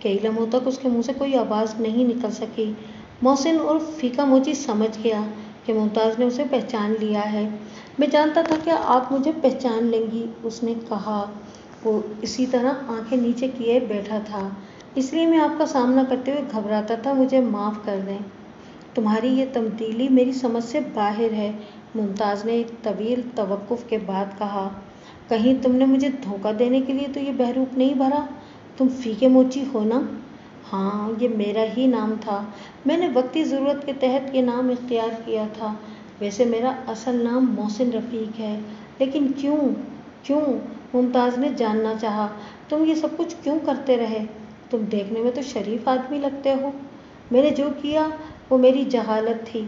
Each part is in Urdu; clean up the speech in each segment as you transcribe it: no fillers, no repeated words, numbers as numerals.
کئی لمحوں تک اس کے منہ سے کوئی آواز نہیں نکل سکی۔ محسن اور فیکا موچی سمجھ گیا کہ ممتاز نے اسے پہچان لیا ہے۔ میں جانتا تھا کہ آپ مجھے پہچان لیں گی، اس نے کہا۔ وہ اسی طرح آنکھیں نیچے کیے بیٹھا تھا۔ اس لیے میں آپ کا سامنا کرتے ہوئے گھبراتا تھا، مجھے معاف کر دیں۔ تمہاری یہ تبدیلی میری سمجھ سے باہر ہے، ممتاز نے ایک طویل توقف کے بعد کہا۔ کہیں تم نے مجھے دھوکہ دینے کے لیے تو یہ بہروپ نہیں بھرا؟ تم فیکے موچی ہو نا؟ ہاں، یہ میرا ہی نام تھا۔ میں نے وقتی ضرورت کے تحت یہ نام اختیار کیا تھا۔ ویسے میرا اصل نام محسن رفیق ہے، لیکن کیوں؟ ممتاز نے جاننا چاہا۔ تم یہ سب کچھ کیوں کرتے رہے؟ تم دیکھنے میں تو شریف آدمی لگتے ہو۔ میں نے جو کیا وہ میری جہالت تھی،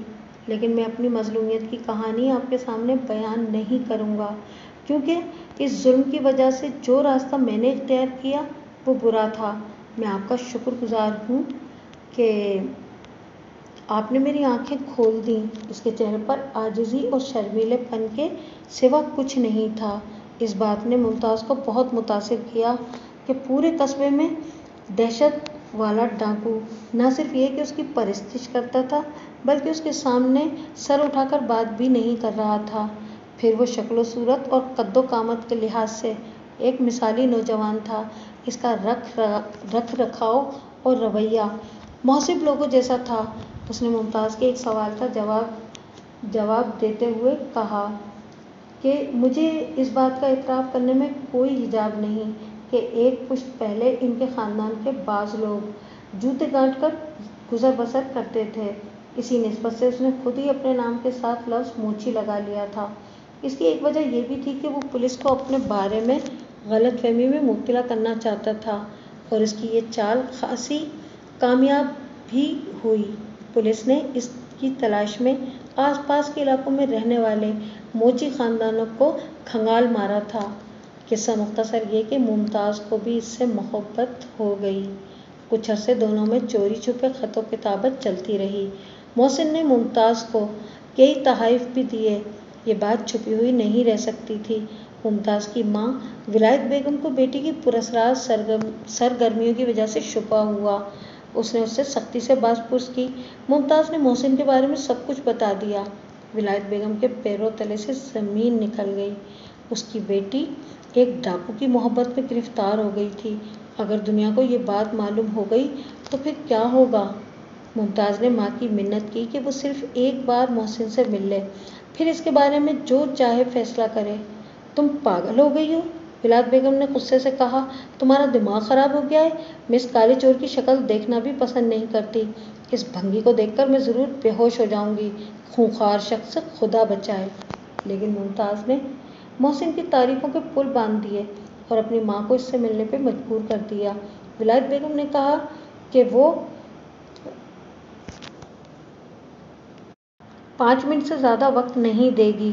لیکن میں اپنی مظلومیت کی کہانی آپ کے سامنے بیان نہیں کروں گا، کیونکہ اس ظلم کی وجہ سے جو راستہ میں نے اختیار کیا وہ برا تھا۔ میں آپ کا شکر گزار ہوں کہ آپ نے میری آنکھیں کھول دیں۔ اس کے چہرے پر عاجزی اور شرمیلے پن کے سوا کچھ نہیں تھا۔ اس بات نے ممتاز کو بہت متاثر کیا کہ پورے قصبے میں دہشت والا ڈاکو نہ صرف یہ کہ اس کی پرستش کرتا تھا، بلکہ اس کے سامنے سر اٹھا کر بات بھی نہیں کر رہا تھا۔ پھر وہ شکل و صورت اور قد و قامت کے لحاظ سے ایک مثالی نوجوان تھا۔ اس کا رکھ رکھاؤ اور رویہ مہذب لوگوں جیسا تھا۔ اس نے ممتاز کے ایک سوال کا جواب دیتے ہوئے کہا کہ مجھے اس بات کا اعتراف کرنے میں کوئی حجاب نہیں کہ ایک پشت پہلے ان کے خاندان کے بعض لوگ جوتے گانٹ کر گزر بسر کرتے تھے۔ اسی نسبت سے اس نے خود ہی اپنے نام کے ساتھ لفظ موچی لگا لیا تھا۔ اس کی ایک وجہ یہ بھی تھی کہ وہ پولیس کو اپنے بارے میں غلط فہمی میں مبتلا کرنا چاہتا تھا، اور اس کی یہ چال خاصی کامیاب بھی ہوئی۔ پولیس نے اس کی تلاش میں آس پاس کے علاقوں میں رہنے والے موچی خاندانوں کو کھنگال مارا تھا۔ قصہ مختصر یہ کہ ممتاز کو بھی اس سے محبت ہو گئی۔ کچھ عرصے دونوں میں چوری چھپے خط و کتابت چلتی رہی۔ محسن نے ممتاز کو کئی تحائف بھی دیے۔ یہ بات چھپی ہوئی نہیں رہ سکتی تھی۔ ممتاز کی ماں ولایت بیگم کو بیٹی کی پراسرار سرگرمیوں کی وجہ سے شبہ ہوا۔ اس نے اس سے سختی سے باز پرس کی۔ ممتاز نے محسن کے بارے میں سب کچھ بتا دیا۔ ولایت بیگم کے پیروں تلے سے زمین نکل گئی۔ اس کی بیٹی ایک ڈاکو کی محبت میں گرفتار ہو گئی تھی۔ اگر دنیا کو یہ بات معلوم ہو گئی تو پھر کیا ہوگا؟ ممتاز نے ماں کی منت کی کہ وہ صرف ایک بار محسن سے مل لے، پھر اس کے بارے میں جو چاہے فیصلہ کرے۔ تم پاگل ہو گئی ہو، ولایت بیگم نے غصے سے کہا۔ تمہارا دماغ خراب ہو گیا ہے۔ میں اس کالے چور کی شکل دیکھنا بھی پسند نہیں کرتی۔ اس بھنگی کو دیکھ کر میں ضرور بے ہوش ہو جاؤں گی۔ خونخوار شخص سے خدا بچائے۔ لیکن ممتاز نے محسن کی تعریفوں کے پل باندھ دیے اور اپنی ماں کو اس سے ملنے پہ مجبور کر دیا۔ ولایت بیگم نے کہا کہ وہ 5 منٹ سے زیادہ وقت نہیں دے گی،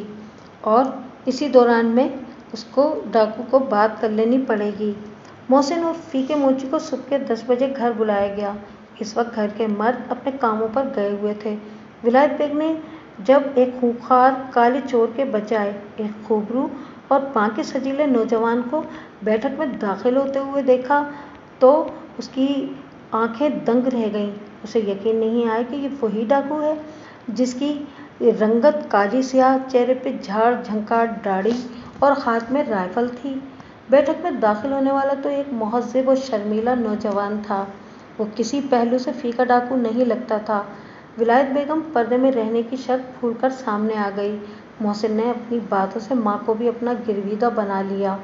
اور اسی دوران میں اس کو ڈاکو کو بات کر لینی پڑے گی۔ محسن اور فیکے موچی کو صبح کے 10 بجے گھر بلایا گیا۔ اس وقت گھر کے مرد اپنے کاموں پر گئے ہوئے تھے۔ ولایت بیگ نے جب ایک خونخوار کالے چور کے بجائے ایک خوبرو اور بانکے سجیلے نوجوان کو بیٹھک میں داخل ہوتے ہوئے دیکھا تو اس کی آنکھیں دنگ رہ گئیں۔ اسے یقین نہیں آیا کہ یہ وہی ڈاکو ہے جس کی رنگت کالی سیاہ، چہرے پہ جھاڑ جھنکار داڑھی اور ہاتھ میں رائفل تھی۔ بیٹھک میں داخل ہونے والا تو ایک مہذب اور شرمیلا نوجوان تھا۔ وہ کسی پہلو سے فیکا ڈاکو نہیں لگتا تھا۔ ولایت بیگم پردے میں رہنے کی شرط بھول کر سامنے آ گئی۔ محسن نے اپنی باتوں سے ماں کو بھی اپنا گرویدہ بنا لیا۔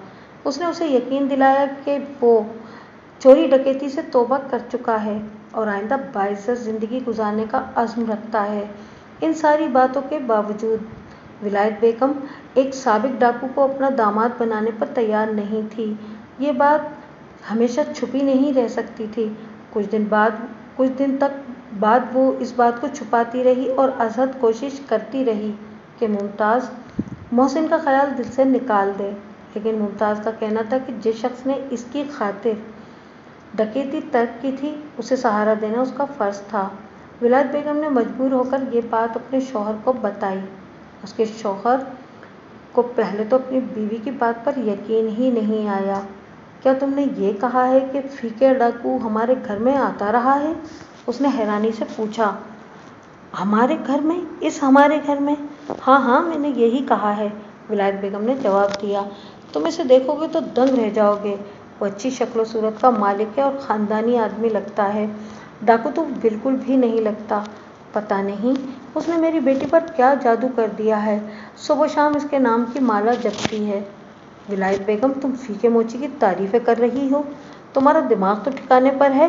اس نے اسے یقین دلایا کہ وہ چوری ڈکیتی سے توبہ کر چکا ہے اور آئندہ باعزت زندگی گزارنے کا عزم رکھتا ہے۔ ان ساری باتوں کے باوجود ولایت بیگم ایک سابق ڈاکو کو اپنا داماد بنانے پر تیار نہیں تھی۔ یہ بات ہمیشہ چھپی نہیں رہ سکتی تھی۔ کچھ دن تک بعد وہ اس بات کو چھپاتی رہی اور ازحد کوشش کرتی رہی کہ ممتاز محسن کا خیال دل سے نکال دے، لیکن ممتاز کا کہنا تھا کہ جس شخص نے اس کی خاطر ڈکیتی ترک کی تھی اسے سہارا دینا اس کا فرض تھا۔ ولایت بیگم نے مجبور ہو کر یہ بات اپنے شوہر کو بتائی۔ اس کے شوہر کو پہلے تو اپنی بیوی کی بات پر یقین ہی نہیں آیا۔ کیا تم نے یہ کہا ہے کہ فیکے ڈاکو ہمارے گھر میں آتا رہا ہے؟ اس نے حیرانی سے پوچھا۔ ہمارے گھر میں؟ ہمارے گھر میں؟ ہاں ہاں، میں نے یہی کہا ہے، ولایت بیگم نے جواب دیا۔ تم اسے دیکھو گے تو دنگ رہ جاؤ گے۔ وہ اچھی شکل و صورت کا مالک ہے اور خاندانی آدمی لگتا ہے۔ ڈاکو تو بالکل بھی نہیں لگتا۔ پتہ نہیں اس نے میری بیٹی پر کیا جادو کر دیا ہے، صبح و شام اس کے نام کی مالا جپتی ہے۔ ولایت بیگم، تم فیکے موچی کی تعریفیں کر رہی ہو؟ تمہارا دماغ تو ٹھکانے پر ہے؟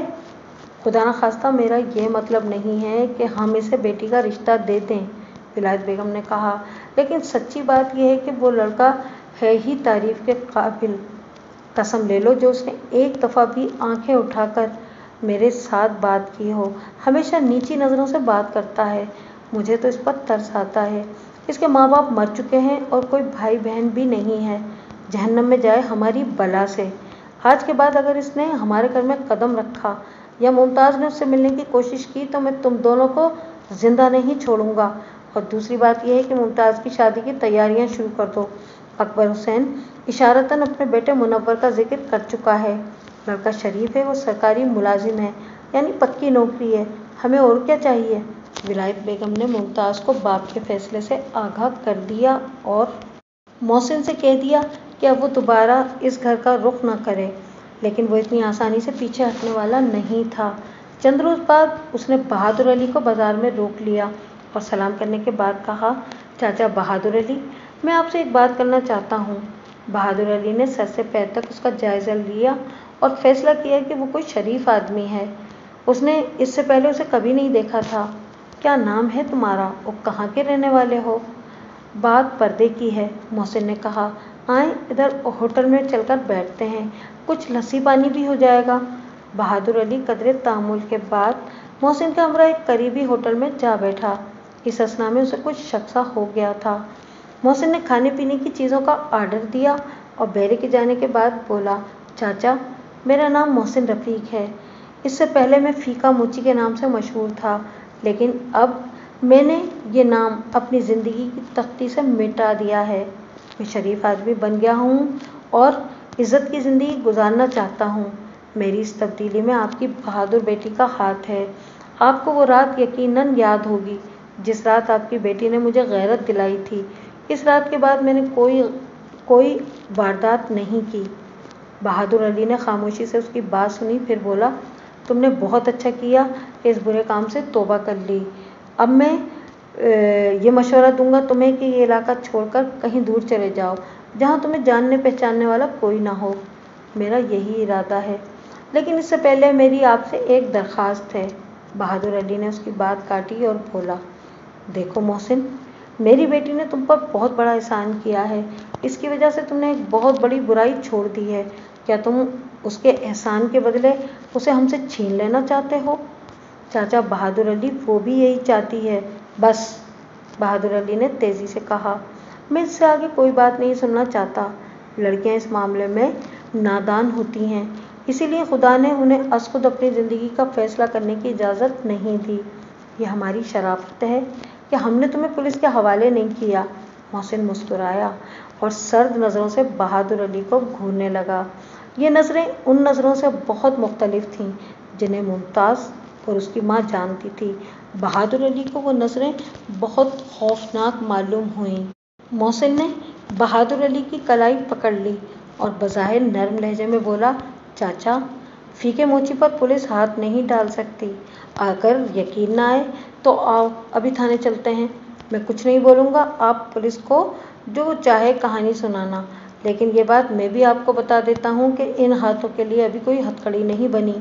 خدا نخواستہ، میرا یہ مطلب نہیں ہے کہ ہم اسے بیٹی کا رشتہ دے دیں، ولایت بیگم نے کہا، لیکن سچی بات یہ ہے کہ وہ لڑکا ہے ہی تعریف کے قابل۔ قسم لے لو جو اس نے ایک دفعہ بھی آنکھیں اٹھا کر میرے ساتھ بات کی ہو، ہمیشہ نیچی نظروں سے بات کرتا ہے۔ مجھے تو اس پر ترس آتا ہے۔ اس کے ماں باپ مر چکے ہیں اور کوئی بھائی بہن بھی نہیں ہے۔ جہنم میں جائے ہماری بلا سے۔ آج کے بعد اگر اس نے ہمارے گھر میں قدم رکھا یا ممتاز نے اس سے ملنے کی کوشش کی تو میں تم دونوں کو زندہ نہیں چھوڑوں گا۔ اور دوسری بات یہ ہے کہ ممتاز کی شادی کی تیاریاں شروع کر دو۔ اکبر حسین اشارتاً اپنے بیٹے منور کا ذکر کر چکا ہے۔ لڑکا شریف ہے، وہ سرکاری ملازم ہے، یعنی پکی نوکری ہے۔ ہمیں اور کیا چاہیے؟ ولایت بیگم نے ممتاز کو باپ کے فیصلے سے آگاہ کر دیا اور محسن سے کہہ دیا کہ اب وہ دوبارہ اس گھر کا رخ نہ کرے، لیکن وہ اتنی آسانی سے پیچھے ہٹنے والا نہیں تھا۔ چند روز بعد اس نے بہادر علی کو بازار میں روک لیا اور سلام کرنے کے بعد کہا، چاچا بہادر علی، میں آپ سے ایک بات کرنا چاہتا ہوں۔ بہادر علی نے سر سے پیر تک اس کا جائزہ لیا اور فیصلہ کیا کہ وہ کوئی شریف آدمی ہے۔ اس نے اس سے پہلے اسے کبھی نہیں دیکھا تھا۔ کیا نام ہے تمہارا اور کہاں کے رہنے والے ہو؟ بات پردے کی ہے، محسن نے کہا۔ آئیں ادھر ہوٹل میں چل کر بیٹھتے ہیں، کچھ لسی پانی بھی ہو جائے گا۔ بہادر علی قدرے تأمل کے بعد محسن کے ہمراہ ایک قریبی ہوٹل میں جا بیٹھا۔ اس اثنا میں اسے کچھ شک سا ہو گیا تھا۔ محسن نے کھانے پینے کی چیزوں کا آرڈر دیا اور بیرے کے جانے کے بعد بولا، چاچا میرا نام محسن رفیق ہے۔ اس سے پہلے میں فیکا موچی کے نام سے مشہور تھا، لیکن اب میں نے یہ نام اپنی زندگی کی تختی سے مٹا دیا ہے۔ میں شریف آدمی بن گیا ہوں اور عزت کی زندگی گزارنا چاہتا ہوں۔ میری اس تبدیلی میں آپ کی بہادر بیٹی کا ہاتھ ہے۔ آپ کو وہ رات یقیناً یاد ہوگی جس رات آپ کی بیٹی نے مجھے غیرت دلائی تھی۔ اس رات کے بعد میں نے کوئی واردات نہیں کی۔ بہادر علی نے خاموشی سے اس کی بات سنی، پھر بولا، تم نے بہت اچھا کیا کہ اس برے کام سے توبہ کر لی۔ اب میں یہ مشورہ دوں گا تمہیں کہ یہ علاقہ چھوڑ کر کہیں دور چلے جاؤ جہاں تمہیں جاننے پہچاننے والا کوئی نہ ہو۔ میرا یہی ارادہ ہے، لیکن اس سے پہلے میری آپ سے ایک درخواست ہے۔ بہادر علی نے اس کی بات کاٹی اور بولا، دیکھو محسن، میری بیٹی نے تم پر بہت بڑا احسان کیا ہے۔ اس کی وجہ سے تم نے ایک بہت بڑی برائی چھوڑ دی ہے۔ کیا تم اس کے احسان کے بدلے اسے ہم سے چھین لینا چاہتے ہو؟ چاچا بہادر علی، وہ بھی یہی چاہتی ہے۔ بس، بہادر علی نے تیزی سے کہا، میں اس سے آگے کوئی بات نہیں سننا چاہتا۔ لڑکیاں اس معاملے میں نادان ہوتی ہیں، اسی لیے خدا نے انہیں از خود اپنی زندگی کا فیصلہ کرنے کی اجازت نہیں دی۔ یہ ہماری شرافت ہے کہ ہم نے تمہیں پولیس کے حوالے نہیں کیا۔ محسن مسکرایا اور سرد نظروں سے بہادر علی کو گھورنے لگا۔ یہ نظریں ان نظروں سے بہت مختلف تھیں جنہیں ممتاز اور اس کی ماں جانتی تھی۔ بہادر علی کو وہ نظریں بہت خوفناک معلوم ہوئیں۔ محسن نے بہادر علی کی کلائی پکڑ لی اور بظاہر نرم لہجے میں بولا، چاچا، فیکے موچی پر پولیس ہاتھ نہیں ڈال سکتی۔ اگر یقین نہ آئے تو آؤ ابھی تھانے چلتے ہیں۔ میں کچھ نہیں بولوں گا، آپ پولیس کو جو چاہے کہانی سنانا، لیکن یہ بات میں بھی آپ کو بتا دیتا ہوں کہ ان ہاتھوں کے لیے ابھی کوئی ہتھکڑی نہیں بنی۔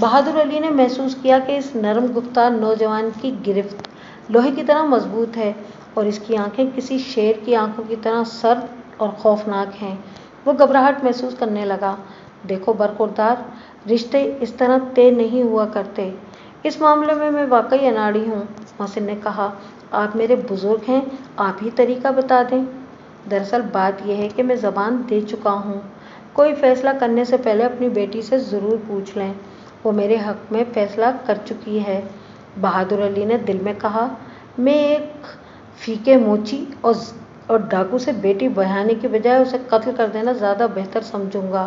بہادر علی نے محسوس کیا کہ اس نرم گفتار نوجوان کی گرفت لوہے کی طرح مضبوط ہے اور اس کی آنکھیں کسی شیر کی آنکھوں کی طرح سرد اور خوفناک ہیں۔ وہ گھبراہٹ محسوس کرنے لگا۔ دیکھو برخوردار، رشتے اس طرح طے نہیں ہوا کرتے۔ اس معاملے میں میں واقعی اناڑی ہوں، محسن نے کہا۔ آپ میرے بزرگ ہیں، آپ ہی طریقہ بتا دیں۔ دراصل بات یہ ہے کہ میں زبان دے چکا ہوں۔ کوئی فیصلہ کرنے سے پہلے اپنی بیٹی سے ضرور پوچھ لیں، وہ میرے حق میں فیصلہ کر چکی ہے۔ بہادر علی نے دل میں کہا، میں ایک فیکے موچی اور ڈاکو سے بیٹی بڑھانے کی بجائے اسے قتل کر دینا زیادہ بہتر سمجھوں گا۔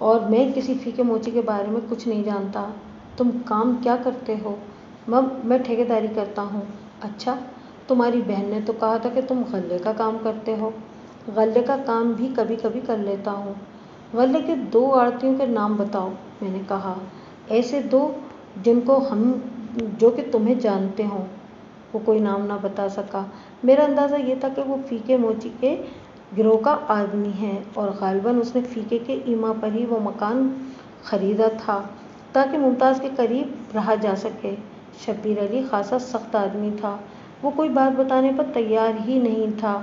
اور میں کسی فیکے موچی کے بارے میں کچھ نہیں جانتا۔ تم کام کیا کرتے ہو؟ میں ٹھیکیداری کرتا ہوں۔ اچھا، تمہاری بہن نے تو کہا تھا کہ تم غلے کا کام کرتے ہو۔ غلے کا کام بھی کبھی کبھی کر لیتا ہوں۔ غلے کے 2 آڑھتیوں کے نام بتاؤ، میں نے کہا۔ ایسے 2 جو کہ تمہیں جانتے ہوں۔ وہ کوئی نام نہ بتا سکا۔ میرا اندازہ یہ تھا کہ وہ فیکے موچی کے گروہ کا آدمی ہے اور غالباً اس نے فیکے کے ایما پر ہی وہ مکان خریدا تھا تاکہ ممتاز کے قریب رہا جا سکے۔ شبیر علی خاصا سخت آدمی تھا۔ وہ کوئی بات بتانے پر تیار ہی نہیں تھا۔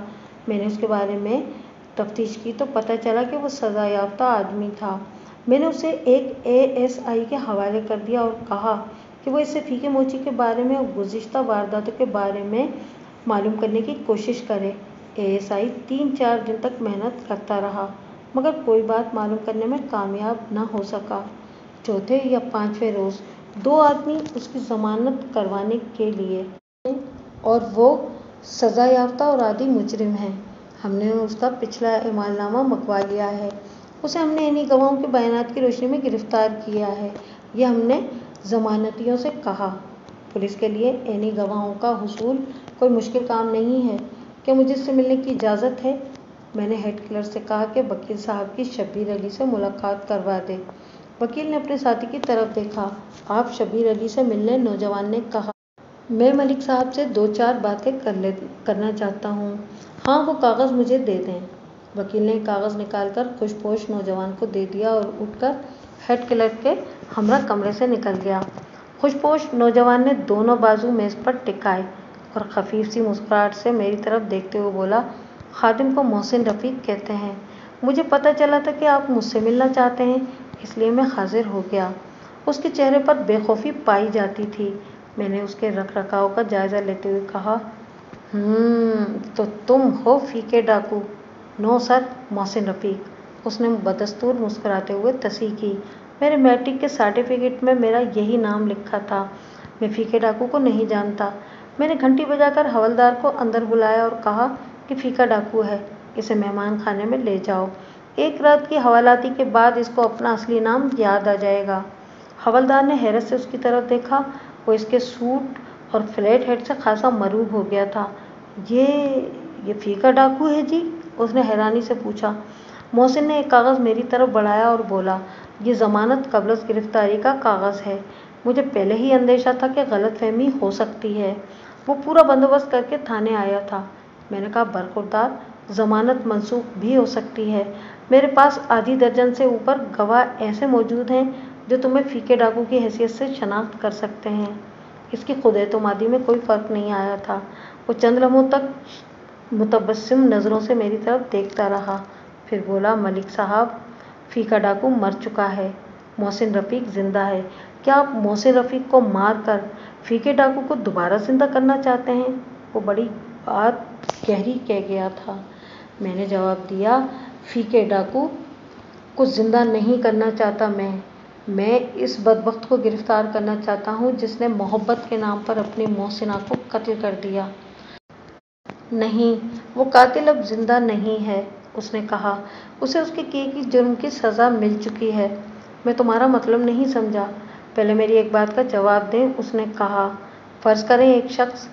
میں نے اس کے بارے میں تفتیش کی تو پتہ چلا کہ وہ سزا یافتہ آدمی تھا۔ میں نے اسے ایک ASI کے حوالے کر دیا اور کہا کہ وہ اس سے فیکے موچی کے بارے میں اور گزشتہ وارداتوں کے بارے میں معلوم کرنے کی کوشش کرے۔ ASI 3-4 دن تک محنت کرتا رہا مگر کوئی بات معلوم کرنے میں کامیاب نہ ہو سکا۔ چوتھے یا 5ویں روز 2 آدمی اس کی ضمانت کروانے کے لیے اور وہ سزا یافتہ اور عادی مجرم ہے۔ ہم نے اس کا پچھلا اعمال نامہ منگوا لیا ہے۔ اسے ہم نے انہی گواہوں کے بیانات کی روشنی میں گرفتار کیا ہے، یہ ہم نے ضمانتیوں سے کہا۔ پولیس کے لیے عینی گواہوں کا حصول کوئی مشکل کام نہیں ہے۔ کیا مجھے اس سے ملنے کی اجازت ہے؟ میں نے ہیڈ کلرک سے کہا کہ وکیل صاحب کی شبیر علی سے ملاقات کروا دے۔ وکیل نے اپنے ساتھی کی طرف دیکھا۔ آپ شبیر علی سے ملنے؟ نوجوان نے کہا۔ میں ملک صاحب سے 2-4 باتیں کرنا چاہتا ہوں۔ ہاں، وہ کاغذ مجھے دے دیں۔ وکیل نے ایک کاغذ نکال کر خوش پوش نوجوان کو دے دیا اور اٹھ کر ہیڈ کلرک کے ہمراہ کمرے سے نکل گیا۔ خوش پوش نوجوان نے دونوں بازو میز پر ٹکائے اور خفیف سی مسکراہٹ سے میری طرف دیکھتے ہوئے بولا، خادم کو محسن رفیق کہتے ہیں۔ مجھے پتہ چلا تھا کہ آپ مجھ سے ملنا چاہتے ہیں، اس لیے میں حاضر ہو گیا۔ اس کے چہرے پر بے خوفی پائی جاتی تھی۔ میں نے اس کے رکھ رکھاؤ کا جائزہ لیتے ہوئے کہا، تو تم ہو فیکے ڈاکو؟ نو سر، محسن رفیق۔ اس نے بدستور مسکراتے ہوئے تصحیح کی۔ میرے میٹرک کے سرٹیفکیٹ میں میرا یہی نام لکھا تھا۔ میں فیکے ڈاکو کو نہیں جانتا۔ میں نے گھنٹی بجا کر حوالدار کو اندر بلایا اور کہا کہ فیکا ڈاکو ہے، اسے مہمان خانے میں لے جاؤ۔ 1 رات کی حوالتی کے بعد اس کو اپنا اصلی نام یاد آ جائے گا۔ حوالدار نے حیرت سے اس کی طرف دیکھا۔ وہ اس کے سوٹ اور فلیٹ ہیٹ سے خاصا مرعوب ہو گیا تھا۔ یہ فیکا ڈاکو ہے جی؟ اس نے حیرانی سے پوچھا۔ محسن نے ایک کاغذ میری طرف بڑھایا اور بولا، یہ ضمانت قبل از گرفتاری کا کاغذ ہے۔ مجھے پہلے ہی اندیشہ تھا کہ غلط فہمی ہو سکتی ہے۔ وہ پورا بندوبست کر کے تھانے آیا تھا۔ میں نے کہا، برخوردار، ضمانت منسوخ بھی ہو سکتی ہے۔ میرے پاس آدھی درجن سے اوپر گواہ ایسے موجود ہیں جو تمہیں فیکے ڈاکو کی حیثیت سے شناخت کر سکتے ہیں۔ اس کی خود اعتمادی میں کوئی فرق نہیں آیا تھا۔ وہ چند لمحوں تک متبسم نظروں سے میری طرف دیکھتا رہا، پھر بولا، ملک صاحب، فیکا ڈاکو مر چکا ہے، محسن رفیق زندہ ہے۔ کیا آپ محسن رفیق کو مار کر فیکے ڈاکو کو دوبارہ زندہ کرنا چاہتے ہیں؟ وہ بڑی بات گہری کہہ گیا تھا۔ میں نے جواب دیا، فیکے ڈاکو کو زندہ نہیں کرنا چاہتا میں اس بدبخت کو گرفتار کرنا چاہتا ہوں جس نے محبت کے نام پر اپنی محسنہ کو قتل کر دیا۔ نہیں، وہ قاتل اب زندہ نہیں ہے، اس نے کہا۔ اسے اس کے کیے گئے جرم کی سزا مل چکی ہے۔ میں تمہارا مطلب نہیں سمجھا۔ پہلے میری ایک بات کا جواب دیں، اس نے کہا۔ فرض کریں ایک شخص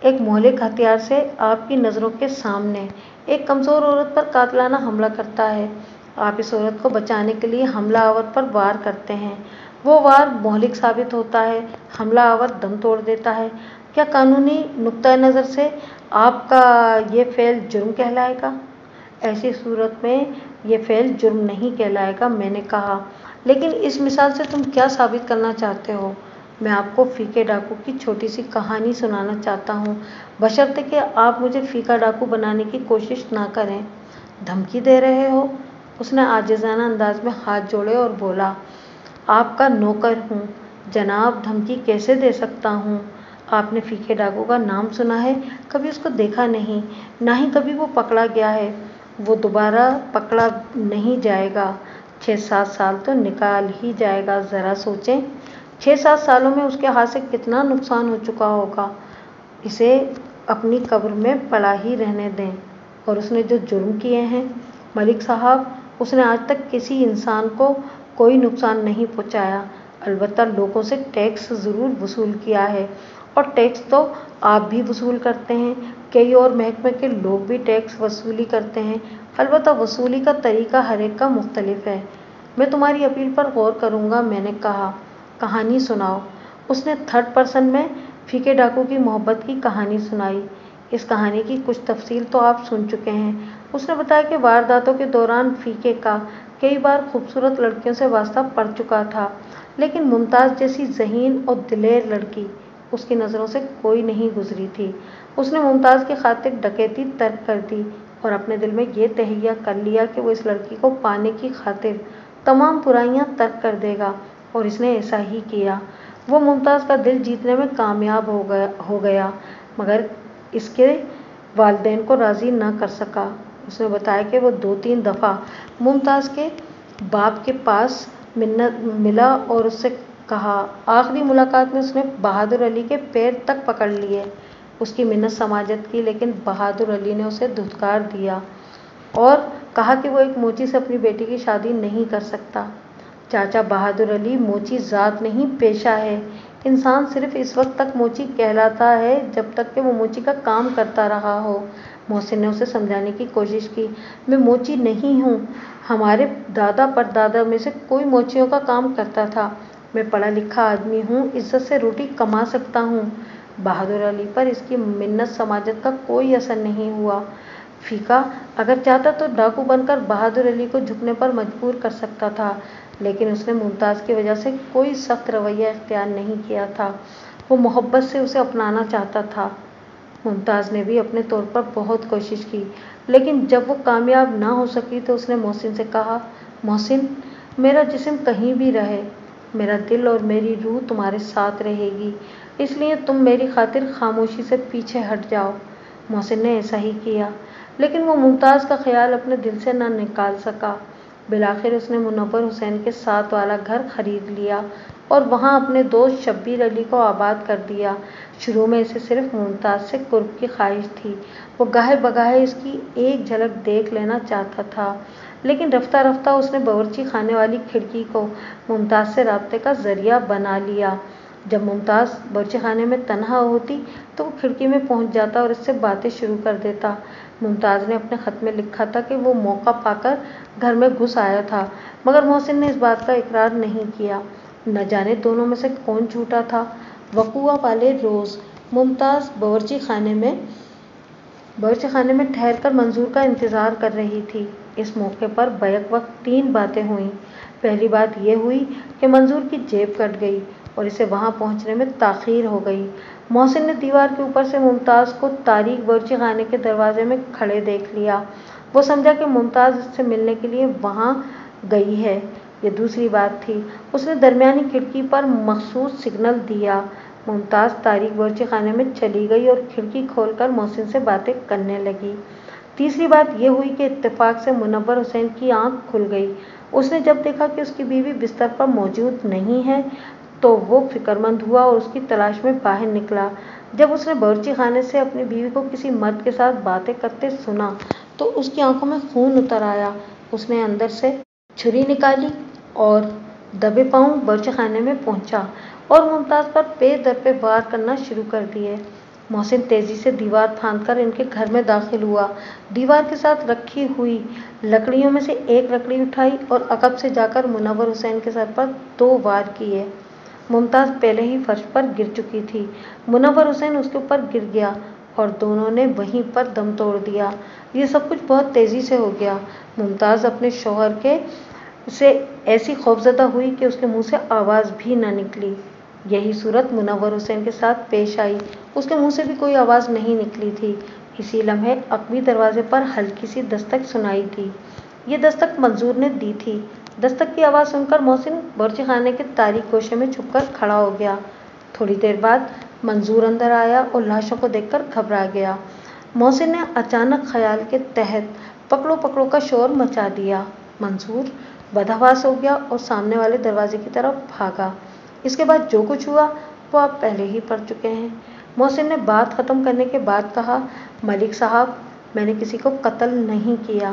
ایک مہلک ہتھیار سے آپ کی نظروں کے سامنے ایک کمزور عورت پر قاتلانہ حملہ کرتا ہے۔ آپ اس عورت کو بچانے کے لیے حملہ آور پر وار کرتے ہیں۔ وہ وار مہلک ثابت ہوتا ہے، حملہ آور دم توڑ دیتا ہے۔ کیا قانونی نقطۂ نظر سے آپ کا یہ فعل جرم کہلائے گا؟ ایسی صورت میں یہ فعل جرم نہیں کہلائے گا، میں نے کہا۔ لیکن اس مثال سے تم کیا ثابت کرنا چاہتے ہو؟ میں آپ کو فیکے ڈاکو کی چھوٹی سی کہانی سنانا چاہتا ہوں، بشرطے کہ آپ مجھے فیکا ڈاکو بنانے کی کوشش نہ کریں۔ دھمکی دے رہے ہو؟ اس نے عاجزانہ انداز میں ہاتھ جوڑے اور بولا، آپ کا نوکر ہوں جناب، دھمکی کیسے دے سکتا ہوں؟ آپ نے فیکے ڈاکو کا نام سنا ہے، کبھی اس کو دیکھا نہیں، نہ ہی کبھی وہ پکڑا گیا ہے۔ وہ دوبارہ پکڑا نہیں جائے گا۔ 6-7 سال تو نکال ہی جائے گا، ذرا سوچیں۔ 6-7 سالوں میں اس کے ہاتھ سے کتنا نقصان ہو چکا ہوگا۔ اسے اپنی قبر میں پڑا ہی رہنے دیں۔ اور اس نے جو جرم کیے ہیں، ملک صاحب، اس نے آج تک کسی انسان کو کوئی نقصان نہیں پہنچایا، البتہ لوگوں سے ٹیکس ضرور وصول کیا ہے، اور ٹیکس تو آپ بھی وصول کرتے ہیں، کئی اور محکمے کے لوگ بھی ٹیکس وصولی کرتے ہیں، البتہ وصولی کا طریقہ ہر ایک کا مختلف ہے۔ میں تمہاری اپیل پر غور کروں گا، میں نے کہا۔ کہانی سناؤ۔ اس نے تھرڈ پرسن میں پھیکے ڈاکو کی محبت کی کہانی سنائی۔ اس کہانی کی کچھ تفصیل تو آپ سن چکے ہیں۔ اس نے بتایا کہ وارداتوں کے دوران پھیکے کا کئی بار خوبصورت لڑکیوں سے واسطہ پڑ چکا تھا، لیکن ممتاز جیسی ذہین اور دلیر لڑکی اس کی نظروں سے کوئی نہیں گزری تھی۔ اس نے ممتاز کی خاطر ڈکیتی ترک کر دی اور اپنے دل میں یہ تہیہ کر لیا کہ وہ اس لڑکی کو پانے کی خاطر تمام برائیاں ترک کر دے گا، اور اس نے ایسا ہی کیا۔ وہ ممتاز کا دل جیتنے میں کامیاب ہو گیا، مگر اس کے والدین کو راضی نہ کر سکا۔ اس نے بتایا کہ وہ 2-3 دفعہ ممتاز کے باپ کے پاس ملا اور اس سے کہا۔ آخری ملاقات میں اس نے بہادر علی کے پیر تک پکڑ لیے، اس کی منت سماجت کی، لیکن بہادر علی نے اسے دھتکار دیا اور کہا کہ وہ ایک موچی سے اپنی بیٹی کی شادی نہیں کر سکتا۔ چاچا بہادر علی، موچی ذات نہیں پیشہ ہے۔ انسان صرف اس وقت تک موچی کہلاتا ہے جب تک کہ وہ موچی کا کام کرتا رہا ہو۔ محسن نے اسے سمجھانے کی کوشش کی۔ میں موچی نہیں ہوں، ہمارے دادا پردادا میں سے کوئی موچیوں کا کام کرتا تھا۔ میں پڑھا لکھا آدمی ہوں، عزت سے روٹی کما سکتا ہوں۔ بہادر علی پر اس کی منت سماجت کا کوئی اثر نہیں ہوا۔ پھیکا اگر چاہتا تو ڈاکو بن کر بہادر علی کو جھکنے پر مجبور کر سکتا تھا، لیکن اس نے ممتاز کی وجہ سے کوئی سخت رویہ اختیار نہیں کیا تھا۔ وہ محبت سے اسے اپنانا چاہتا تھا۔ ممتاز نے بھی اپنے طور پر بہت کوشش کی، لیکن جب وہ کامیاب نہ ہو سکی تو اس نے محسن سے کہا، محسن، میرا جسم کہیں بھی رہے، میرا دل اور میری روح تمہارے ساتھ رہے گی، اس لیے تم میری خاطر خاموشی سے پیچھے ہٹ جاؤ۔ محسن نے ایسا ہی کیا، لیکن وہ ممتاز کا خیال اپنے دل سے نہ نکال سکا۔ بالآخر اس نے منور حسین کے ساتھ والا گھر خرید لیا اور وہاں اپنے دوست شبیر علی کو آباد کر دیا۔ شروع میں اسے صرف ممتاز سے قرب کی خواہش تھی، وہ گاہے بگاہے اس کی ایک جھلک دیکھ لینا چاہتا تھا، لیکن رفتہ رفتہ اس نے باورچی خانے والی کھڑکی کو ممتاز سے رابطے کا ذریعہ بنا لیا۔ جب ممتاز باورچی خانے میں تنہا ہوتی تو وہ کھڑکی میں پہنچ جاتا اور اس سے باتیں شروع کر دیتا۔ ممتاز نے اپنے خط میں لکھا تھا کہ وہ موقع پا کر گھر میں گھس آیا تھا، مگر محسن نے اس بات کا اقرار نہیں کیا۔ نہ جانے دونوں میں سے کون جھوٹا تھا۔ وقوعہ والے روز ممتاز باورچی خانے میں ٹھہر کر منظور کا انتظار کر رہی تھی۔ اس موقع پر بیک وقت 3 باتیں ہوئیں۔ پہلی بات یہ ہوئی کہ منظور کی جیب کٹ گئی اور اسے وہاں پہنچنے میں تاخیر ہو گئی۔ محسن نے دیوار کے اوپر سے ممتاز کو تاریک باورچی خانے کے دروازے میں کھڑے دیکھ لیا۔ وہ سمجھا کہ ممتاز اس سے ملنے کے لیے وہاں گئی ہے۔ یہ دوسری بات تھی۔ اس نے درمیانی کھڑکی پر مخصوص سگنل دیا۔ ممتاز تاریک باورچی خانے میں چلی گئی اور کھڑکی کھول کر محسن سے باتیں کرنے لگی۔ تیسری بات یہ ہوئی کہ اتفاق سے منور حسین کی آنکھ کھل گئی۔ اس نے جب دیکھا کہ اس کی بیوی بستر پر موجود نہیں ہے تو وہ فکرمند ہوا اور اس کی تلاش میں باہر نکلا۔ جب اس نے باورچی خانے سے اپنی بیوی کو کسی مرد کے ساتھ باتیں کرتے سنا تو اس کی آنکھوں میں خون اتر آیا۔ اس نے اندر سے چھری نکالی اور دبے پاؤں باورچی خانے میں پہنچا اور ممتاز پر پے در پے وار کرنا شروع کر دیے۔ محسن تیزی سے دیوار پھاند کر ان کے گھر میں داخل ہوا۔ دیوار کے ساتھ رکھی ہوئی لکڑیوں میں سے ایک لکڑی اٹھائی اور عقب سے جا کر منور حسین کے سر پر 2 وار کیے۔ ممتاز پہلے ہی فرش پر گر چکی تھی۔ منور حسین اس کے اوپر گر گیا اور دونوں نے وہیں پر دم توڑ دیا۔ یہ سب کچھ بہت تیزی سے ہو گیا۔ ممتاز اپنے شوہر سے ایسی خوفزدہ ہوئی کہ اس کے منہ سے آواز بھی نہ نکلی۔ یہی صورت منور حسین کے ساتھ پیش آئی، اس کے منہ سے بھی کوئی آواز نہیں نکلی تھی۔ اسی لمحے عقبی دروازے پر ہلکی سی دستک سنائی دی۔ یہ دستک منظور نے دی تھی۔ دستک کی آواز سن کر محسن باورچی خانے کے تاریک گوشے میں چھپ کر کھڑا ہو گیا۔ تھوڑی دیر بعد منظور اندر آیا اور لاشوں کو دیکھ کر گھبرا گیا۔ محسن نے اچانک خیال کے تحت پکڑو پکڑو کا شور مچا دیا۔ منظور بدحواس ہو گیا اور سامنے والے دروازے کی طرف بھاگا۔ اس کے بعد جو کچھ ہوا وہ آپ پہلے ہی پڑھ چکے ہیں۔ محسن نے بات ختم کرنے کے بعد کہا، ملک صاحب، میں نے کسی کو قتل نہیں کیا،